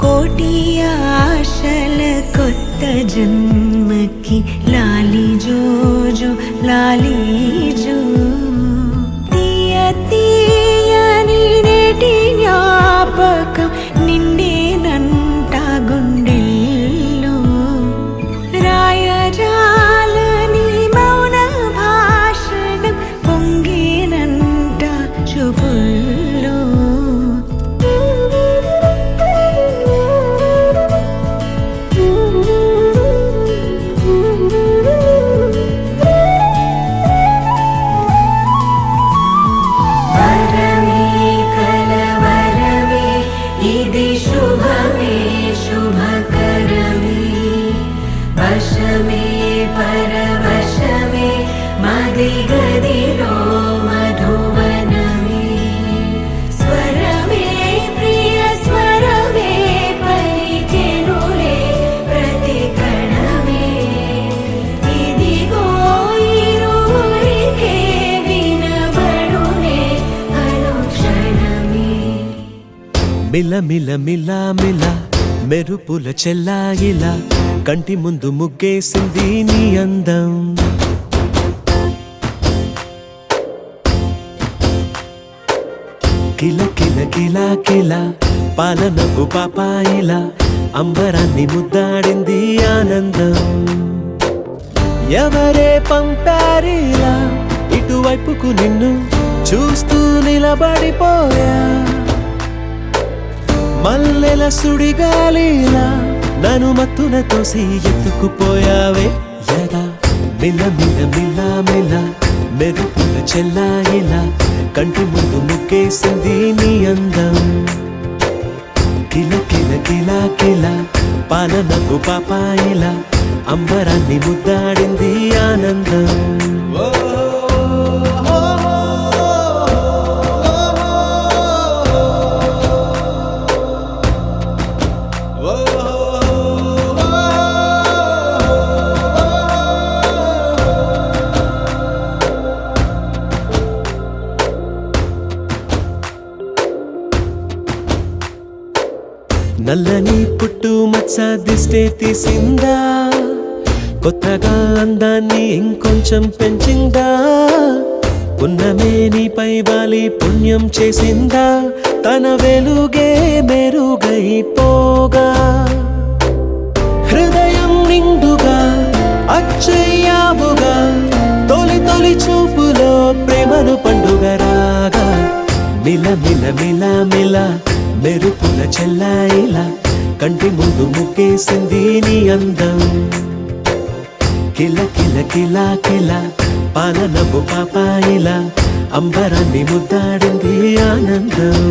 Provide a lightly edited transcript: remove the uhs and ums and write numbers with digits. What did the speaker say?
కోటి ఆశల కొత్త జన్మకి లాలి జోజో లాలి జో తీయ తీయని నేటి జ్ఞాపకం నిండేనంట గుండెల్లో రాయజాలని మౌన భాషణం పొంగేనంట చూపుల్లో పరవశమే మది గదిలో మధువనమే స్వరమే ప్రియ స్వరమే పలికెనులే ప్రతి కణమే ఇదిగో ఇరువురికే వినబడునే అనుక్షణమే మిల మిల మిల మిల మెరుపుల చెల్లాయిలా కంటి ముందు ముగ్గేసింది నీ అందం కిల కిల కిల కిల పాలనకు పాపాయిలా అంబరాన్ని ముద్దాడింది ఆనందం ఎవరే పంపారిలా ఇటువైపుకు నిన్ను చూస్తూ నిలబడిపోయా మల్లెల సుడిగాలిలా నన్ను మత్తున తోసి ఎత్తుకుపోయావే యదా మిల మిల మిల మిల మెరుపుల చెల్లాయిలా కంటి ముందు ముగ్గేసింది నీ అందం కిల కిల కిల కిల పాలనకు పాపాయిలా అంబరాన్ని ముద్దాడింది ఆనందం నల్లని పుట్టు మచ్చ దిష్టే తీసిందా కొత్తగా అందాన్ని ఇంకొంచెం పెంచిందా పున్నమే నీపై వాలి పుణ్యం చేసిందా తన వెలుగే మెరుగైపోగా హృదయం నిండుగా అచ్చయ్యావుగా తొలి తొలి చూపులో ప్రేమను పండుగ రాగా మిల మిల మిల మిల మెరుపుల చెల్లాయిలా కంటి ముందు ముగ్గేసింది నీ అందం కిల కిల కిల కిల పాలనపు పాపాయిలా అంబరాన్ని ముద్దాడింది ఆనందం